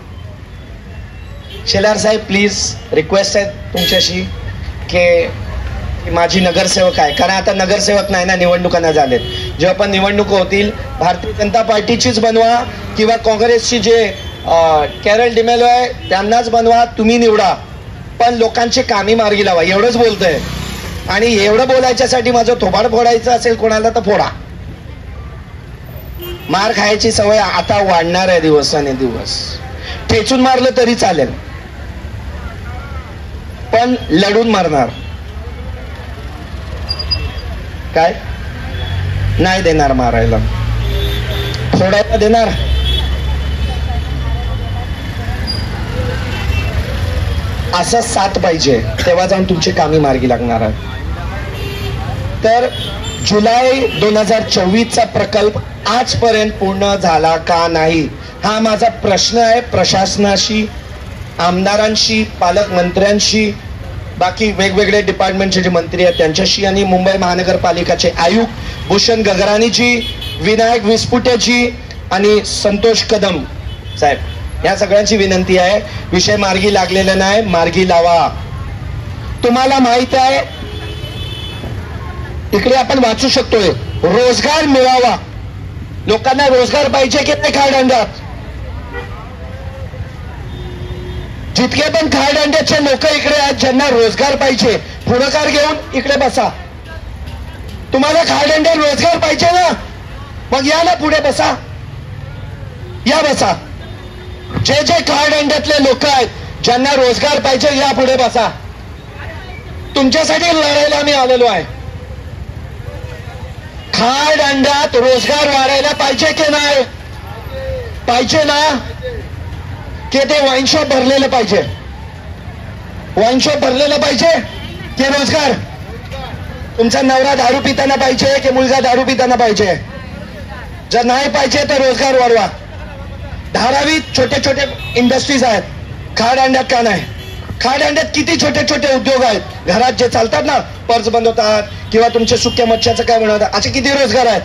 शेलार साहेब प्लीज रिक्वेस्ट आहे तुमच्याशी की माझी नगरसेवक आहे, कारण आता नगरसेवक नाही ना, निवडणुका नाही झालेत. जेव्हा पण निवडणुका होतील भारतीय जनता पार्टीचीच बनवा किंवा काँग्रेसची जे कॅरल डिमेलो आहे त्यांनाच बनवा, तुम्ही निवडा, पण लोकांची कामी मार्गी लावा. एवढंच बोलतोय. आणि एवढं बोलायच्यासाठी माझं थोबाड फोडायचं असेल कोणाला तर फोडा. मार खायची सवय आता वाढणार आहे दिवसाने दिवस. ठेचून मारलं तरी चालेल, पण लढून मारणार. काय नाही देणार मारायला, फोडायला देणार. असं साथ पाहिजे, तेव्हा जाऊन तुमची कामी मार्गी लागणार आहे. तर जुलै 2024चा प्रकल्प आजपर्यंत पूर्ण झाला का नाही हा माझा प्रश्न आहे प्रशासनाशी, आमदारांशी, पालकमंत्र्यांशी, बाकी वेगवेगळे डिपार्टमेंटचे जे मंत्री आहेत त्यांच्याशी, आणि मुंबई महानगरपालिकाचे आयुक्त भूषण गगरानीजी, विनायक विस्पुटेजी आणि संतोष कदम साहेब, या सगळ्यांची विनंती आहे, विषय मार्गी लागलेला नाही, मार्गी लावा. तुम्हाला माहित आहे इकडे आपण वाचू शकतोय, रोजगार मिळावा. लोकांना रोजगार पाहिजे की नाही खारदांड्यात? जितके पण खारदांड्याचे लोक इकडे आहेत ज्यांना रोजगार पाहिजे, पुढाकार घेऊन इकडे बसा. तुम्हाला खारदांड्यात रोजगार पाहिजे ना, मग या ना पुढे बसा, या बसा. जे जे खारदांड्यातले लोक आहेत ज्यांना रोजगार पाहिजे या पुढे बसा. तुमच्यासाठी लढायला आम्ही आलेलो आहे. खारदांड्यात रोजगार वाढायला पाहिजे की नाही? पाहिजे ना? की ते वाईन शॉप भरलेलं पाहिजे? वाईन शॉप भरलेलं पाहिजे की रोजगार? तुमचा नवरा दारू पिताना पाहिजे की मुलगा दारू पिताना पाहिजे? जर नाही पाहिजे तर रोजगार वाढवा. धारावीत छोटे छोटे इंडस्ट्रीज आहेत, खारदांड्यात का नाही? खारदांड्यात किती छोटे छोटे उद्योग आहेत, घरात जे चालतात ना, पर्स बनवतात किंवा तुमच्या सुक्या मच्छ्याचं काय बनवतात, असे किती रोजगार आहेत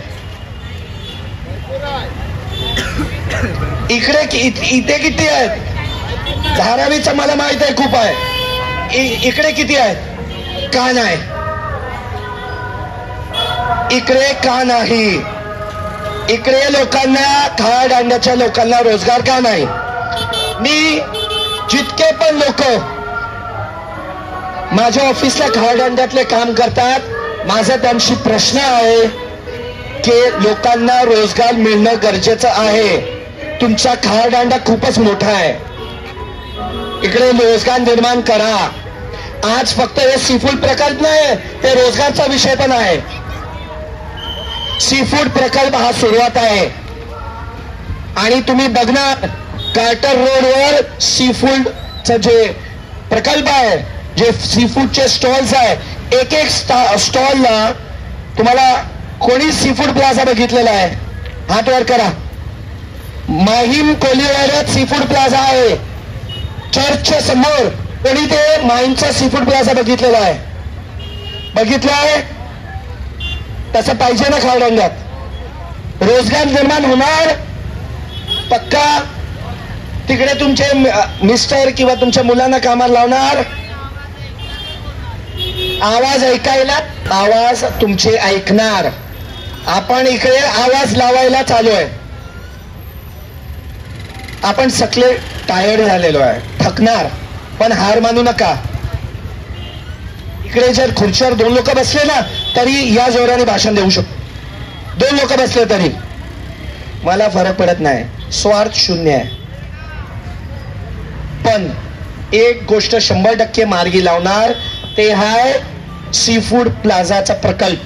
इकडे. इथे किती आहेत? धारावीचं मला माहित आहे खूप आहे. इकडे किती आहेत? का नाही? इकडे का नाही? इकडे लोकांना, खारदांड्याच्या लोकांना रोजगार का नाही? मी जितके पण लोक माझ्या ऑफिसला खारदांड्यातले काम करतात, माझा त्यांशी प्रश्न आहे की लोकांना रोजगार मिळणं गरजेचं आहे. तुमचा खारदांडा खूपच मोठा आहे, इकडे रोजगार निर्माण करा. आज फक्त हे सीफूड प्रकल्प नाही, ते रोजगारचा विषय पण आहे. सीफूड प्रकल्प हा सुरुवात आहे आणि तुम्ही बघणार कार्टर रोडवर सीफूडचं जे प्रकल्प आहे, जे सीफूडचे स्टॉल्स आहे, एक एक स्टॉलला तुम्हाला कोणी सीफूड प्लाझा बघितलेला आहे? हात वर करा. माहीम कोलीवाड्यात सीफूड प्लाझा आहे, चर्चच्या समोर. कोणी ते माहीमचा सीफूड प्लाझा बघितलेला आहे? बघितलं आहे? तसं पाहिजे ना खारदांड्यात? रोजगार निर्माण होणार पक्का. तिकडे तुमचे मिस्टर किंवा तुमच्या मुलांना कामाला लावणार. आवाज ऐकायला, आवाज तुमचे ऐकणार. आपण इकडे आवाज लावायला चालू आहे. आपण सगळे टायर्ड झालेलो आहे, थकणार, पण हार मानू नका. इकडे जर खुर्चीवर 2 लोक बसले ना तरी या जोराने भाषण देऊ शकतो. 2 लोक बसले तरी मला फरक पडत नाही, स्वार्थ शून्य आहे. पण एक गोष्ट 100% मार्गी लावणार, ते आहे सीफूड प्लाझाचा प्रकल्प.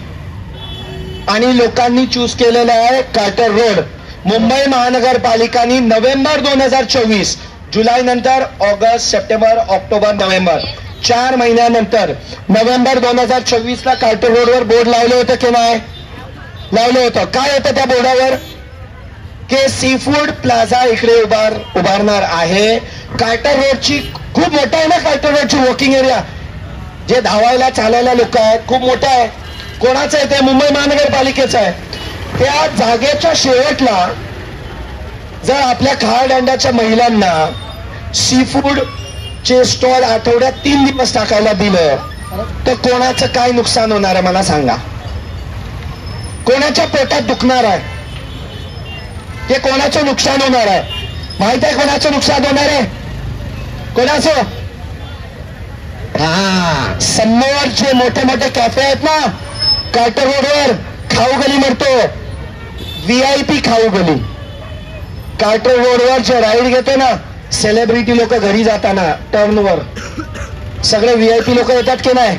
आणि लोकांनी चूज केलेला आहे कार्टर रोड. मुंबई महानगरपालिकांनी नोव्हेंबर 2024, जुलै नंतर ऑगस्ट, सप्टेंबर, ऑक्टोबर, नोव्हेंबर, 4 महिन्यानंतर नोव्हेंबर 2024ला कार्टर रोडवर बोर्ड लावलं होतं की नाही? लावलं होतं. काय होतं त्या बोर्डावर? की सीफूड प्लाझा इकडे उभारणार आहे. कार्टर रोडची खूप मोठा आहे ना, कार्टर रोडची वॉकिंग एरिया, जे धावायला चालायला लोक आहेत, खूप मोठा आहे. कोणाचं आहे ते? मुंबई महानगरपालिकेचं आहे. त्या जागेच्या शेवटला जर आपल्या खारदांड्याच्या महिलांना सीफूड चे स्टॉल आठवड्यात 3 दिवस टाकायला दिलं तर कोणाचं काय नुकसान होणार आहे मला सांगा. कोणाच्या पोटात दुखणार आहे, ते कोणाचं नुकसान होणार आहे माहित आहे? कोणाचं नुकसान होणार आहे? कोणाचं? हा, समोर जे मोठे मोठे कॅफे आहेत ना, कार्टर रोडवर खाऊ गली म्हणतो, VIP खाऊ गली. कार्टर रोडवर जे राईड घेतो ना, सेलिब्रिटी लोक घरी जाताना टर्नवर सगळे VIP लोक येतात की नाही?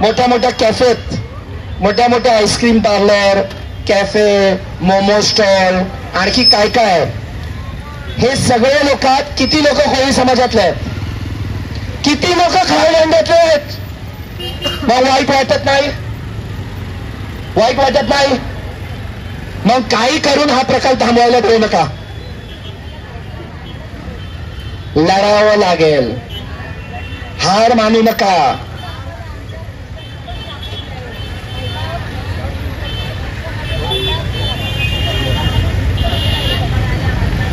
मोठ्या मोठ्या कॅफेत, मोठ्या मोठ्या ice cream parlour, cafe, momo stall, आणखी काय काय, हे सगळे लोक किती लोक कोळी समाजातले आहेत? किती लोक खायला आहेत? मग वाईट वाटत नाही? वाईट वाटत नाही? मग काही करून हा प्रकार थांबवायला देऊ नका. लढावं लागेल, हार मानू नका.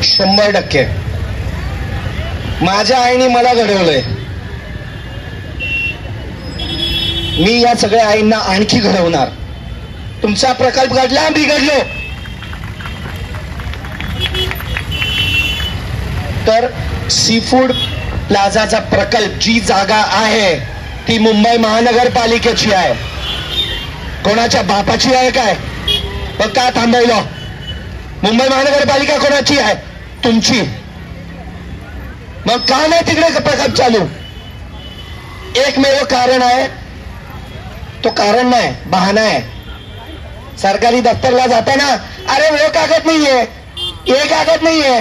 100% माझ्या आईने मला घडवलंय. मी या सगळ्या आईंना आणखी घडवणार. तुमचा प्रकल्प घडला, बिघडलो तर सी फूड प्लाझाचा प्रकल्प जी जागा आहे ती मुंबई महानगरपालिकेची आहे. कोणाच्या बापाची आहे काय? मग का थांबवलं? मुंबई महानगरपालिका कोणाची आहे? तुमची. मग का नाही तिकडे प्रकल्प चालू? एकमेव कारण आहे, तो कारण नाही, बहाना आहे. सरकारी दफ्तरला जाताना अरे वो कागद नाहीये, ये कागद नाहीये,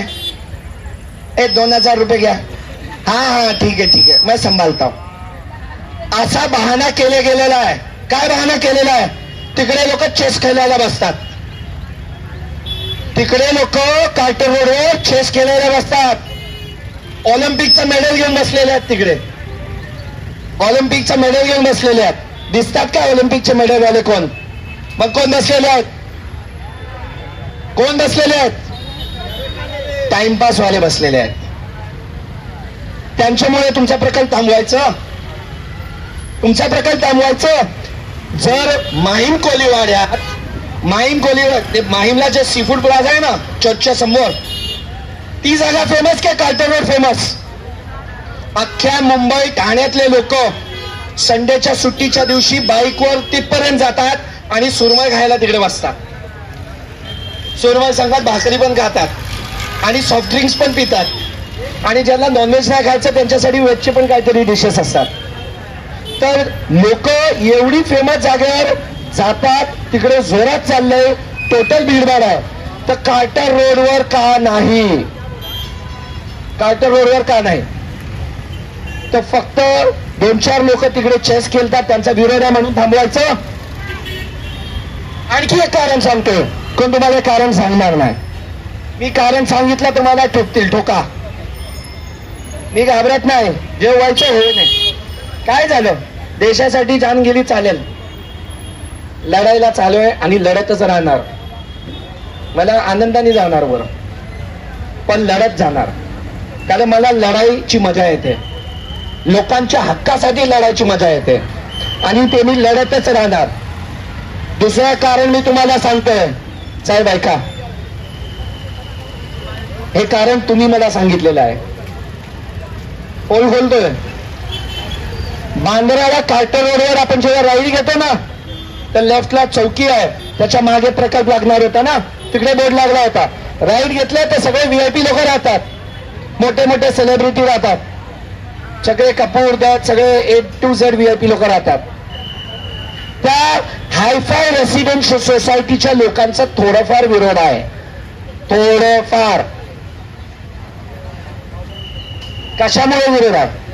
2000 रुपये घ्या. हा ठीक आहे मैं संभालता हूं. असा बहाना केला गेलेला आहे. काय बहाना केलेला आहे? तिकडे लोक चेस खेळायला बसतात. तिकडे लोक कार्टर रोडवर चेस खेळायला बसतात. ऑलिम्पिकचं मेडल घेऊन बसलेले आहेत. तिकडे ऑलिम्पिकचं मेडल घेऊन बसलेले आहेत. दिसतात का ऑलिम्पिकचे मेडल वाले कोण? मग कोण बसलेले आहेत? कोण बसलेले आहेत? टाइमपास वाले बसलेले आहेत. त्यांच्यामुळे तुमचा प्रकल्प थांबवायचं, तुमचा प्रकल्प थांबवायचं. जर माहीम कोलीवाड्यात, माहीमला जे सी फूड प्लाझा आहे ना चर्चच्या समोर, ती जागा फेमस का कार्टर रोड फेमस? अख्ख्या मुंबई ठाण्यातले लोक संडेच्या सुट्टीच्या दिवशी बाईकवर तिथपर्यंत जातात आणि सुरमई खायला तिकडे बसतात. सुरमई संघात भाकरी पण खातात आणि सॉफ्ट ड्रिंक्स पण पितात. आणि ज्यांना नॉनव्हेज नाही खायचं त्यांच्यासाठी व्हेजचे पण काहीतरी डिशेस असतात. तर लोक एवढी फेमस जागेवर जातात, तिकडे जोरात चाललंय, टोटल भीडभाड आहे. तर कार्टर रोडवर का नाही? कार्टर रोडवर का नाही? तर फक्त 2-4 लोक तिकडे चेस खेळतात, त्यांचा विरोध आहे म्हणून थांबवायचं? आणखी एक कारण सांगतोय, कोण तुम्हाला कारण सांगणार नाही. मी कारण सांगितलं तुम्हाला ठोकतील, ठोका. मी घाबरत नाही, जे व्हायचं होऊ नये. काय झालं? देशासाठी जान गेली चालेल. लढायला चालू आहे आणि लढतच राहणार. मला आनंदाने जाणार बरं, पण लढत जाणार. कारण मला लढाईची मजा येते, लोकांच्या हक्कासाठी लढायची मजा येते आणि ते मी लढतच राहणार. दुसरं कारण मी तुम्हाला सांगतोय साहेब, ऐका. हे कारण तुम्ही मला सांगितलेलं आहे. कोण बोलतोय? बांद्राला कार्टर रोडवर आपण जेव्हा राईड घेतो ना, तर लेफ्टला चौकी आहे, त्याच्या मागे प्रकल्प लागणार होता ना, तिकडे बोर्ड लागला होता. राईड घेतलं तर सगळे VIP लोक राहतात, मोठे मोठे सेलिब्रिटी राहतात, सगळे कपूर दत्त, सगळे A to Z VIP लोक राहतात. त्या हायफाय रेसिडेन्शियल सोसायटीच्या लोकांचा थोडाफार विरोध आहे, थोडंफार. कशामुळे विरोध आहे?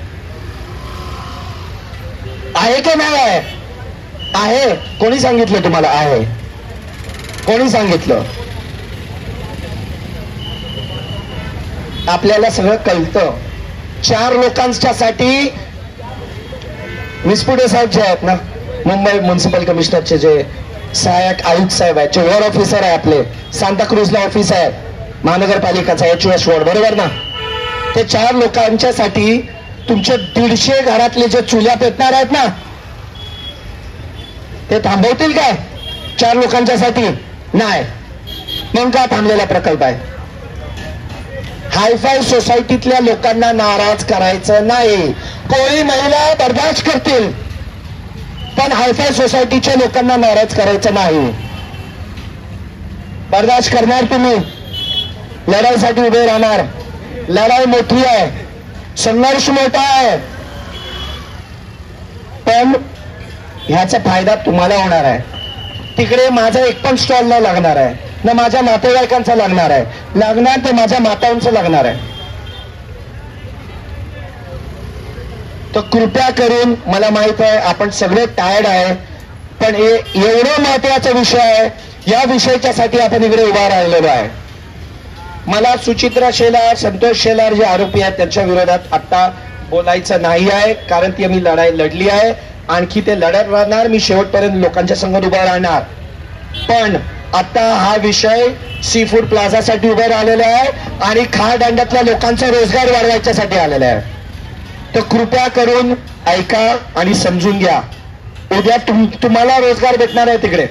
आहे की नाही आहे? आहे. कोणी सांगितलं तुम्हाला आहे? कोणी सांगितलं? आपल्याला सगळं कळतं. 4 लोकांच्यासाठी विस्पुडे साहेब जे आहेत ना, मुंबई म्युन्सिपल कमिशनरचे जे सहाय्यक आयुक्त साहेब आहेत, जे वॉर्ड ऑफिसर आहे आपले, सांताक्रूजला ऑफिस आहे महानगरपालिकाचा HOS वॉर्ड, बरोबर ना? ते 4 लोकांच्यासाठी तुमचे 150 घरातले जे चुल्या पेटणार आहेत ना, ते थांबवतील काय 4 लोकांच्यासाठी? नाही. मग का थांबलेला प्रकल्प आहे? हायफाय सोसायटीतल्या लोकांना नाराज करायचं नाही. कोळी महिला बर्दाश्त करतील, पण हायफाय सोसायटीच्या लोकांना नाराज करायचं नाही. बर्दाश्त करणार तुम्ही, लढाईसाठी उभे राहणार. लढाई मोठी आहे, संघर्ष मोठा आहे, पण ह्याचा फायदा तुम्हाला होणार आहे. तिकडे माझा एक पण स्टॉल न लागणार आहे, ना माझ्या नातेवाईकांचा लागणार आहे. लागणार ते माझ्या मातांचं लागणार आहे. तर कृपया करून, मला माहित आहे आपण सगळे टायर्ड आहे, पण हे एवढं महत्वाचा विषय आहे, या विषयाच्यासाठी आपण इकडे उभा राहिलेलो आहे. मला सुचित्रा शेलार, संतोष शेलार जे आरोपी आहेत त्यांच्या विरोधात आता बोलायचं नाही आहे, कारण ती मी लढाई लढली आहे. आणखी ते लढत राहणार, मी शेवटपर्यंत लोकांच्या संगत उभा राहणार. पण आता हा विषय सी फूड प्लाझासाठी उभे राहिलेला आहे आणि खारदांड्यातल्या लोकांचा रोजगार वाढवायच्यासाठी आलेला आहे. तर कृपया करून ऐका आणि समजून घ्या. उद्या तुम्हाला रोजगार भेटणार आहे तिकडे,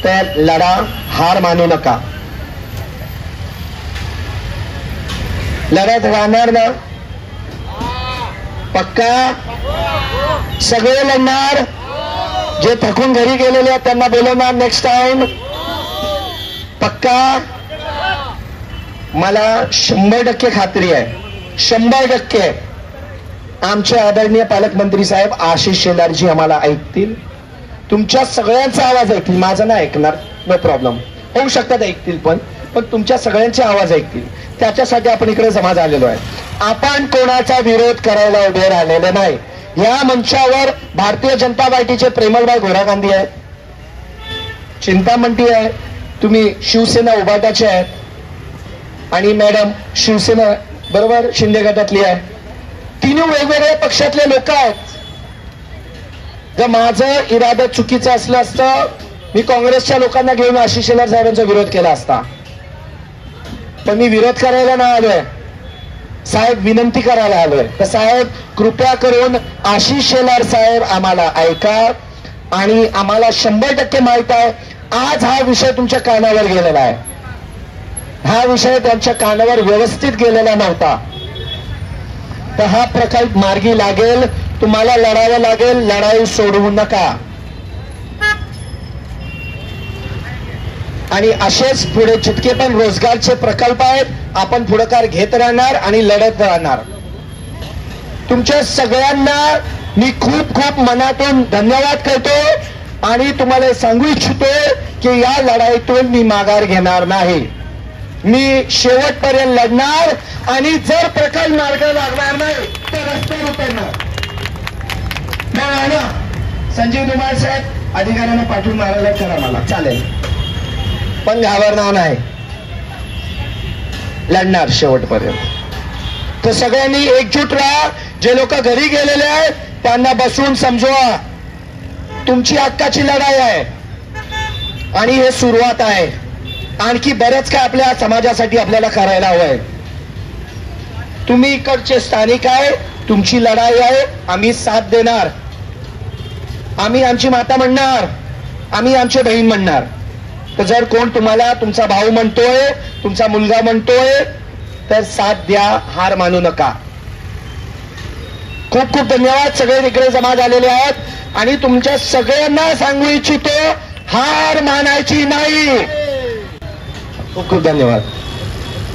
तर लढा, हार मानू नका. लढत राहणार ना पक्का? सगळे लढणार. जे थकून घरी गेलेले आहेत त्यांना बोलवणार नेक्स्ट टाइम पक्का? मला 100% खात्री आहे, 100% आमचे आदरणीय पालकमंत्री साहेब आशिष शेलारजी आम्हाला ऐकतील. तुमच्या सगळ्यांचा आवाज ऐकतील, माझा नाही ऐकणार, नो प्रॉब्लेम. होऊ शकतात ऐकतील, पण तुमच्या सगळ्यांचे आवाज ऐकतील. त्याच्यासाठी आपण इकडे जमा झालेलो आहे. आपण कोणाचा विरोध करायला उभे राहिलेले नाही. या मंचावर भारतीय जनता पार्टीचे प्रेमलभाई घोडा गांधी आहेत, चिंतामणी आहे, तुम्ही शिवसेना उभाटाचे आहेत, आणि मॅडम शिवसेना बरोबर शिंदे गटातली आहे. तिन्ही वेगवेगळ्या पक्षातले लोक आहेत. जर माझं इरादा चुकीचं असलं असतं, मी काँग्रेसच्या लोकांना घेऊन आशिष शेलार साहेबांचा विरोध केला असता. पण मी विरोध करायला नाही आलोय साहेब, विनंती करायला आलोय. तर साहेब कृपया करून आशिष शेलार साहेब आम्हाला ऐका. आणि आम्हाला 100% माहित आहे आज हा विषय तुमच्या कानावर गेलेला आहे. हा विषय त्यांच्या कानावर व्यवस्थित गेलेला नव्हता. तर हा प्रकल्प मार्गी लागेल, तुम्हाला लढावं लागेल. लढाई सोडवू नका. आणि असेच पुढे जितके पण रोजगारचे प्रकल्प आहेत आपण पुढाकार घेत राहणार आणि लढत राहणार. तुमच्या सगळ्यांना मी खूप खूप मनातून धन्यवाद करतो आणि तुम्हाला सांगू इच्छितो की या लढाईतून मी माघार घेणार नाही. मी शेवटपर्यंत लढणार आणि जर प्रकल्प मार्ग लागणार नाही तर रस्त्यावर उतरणार. संजीव धुमाळ साहेब अधिकाऱ्यांना पाठवून मारायला करा, मला चालेल, पण घाबरणार नाही, लढणार शेवटपर्यंत. तर सगळ्यांनी एकजूट राहा. जे लोक घरी गेलेले आहेत त्यांना बसून समजवा, तुमची हक्काची लढाई आहे आणि हे सुरुवात आहे. आणखी बरंच काय आपल्या समाजासाठी आपल्याला करायला हवंय. तुम्ही इकडचे स्थानिक आहे, तुमची लढाई आहे, आम्ही साथ देणार. आम्ही आमची माता म्हणणार, आम्ही आमची बहीण म्हणणार. तर जर कोण तुम्हाला तुमचा भाऊ म्हणतोय, तुमचा मुलगा म्हणतोय, तर साथ द्या, हार मानू नका. खूप खूप धन्यवाद. सगळे तिकडे जमा झालेले आहेत आणि तुमच्या सगळ्यांना सांगू इच्छितो हार मानायची नाही. खूप खूप धन्यवाद.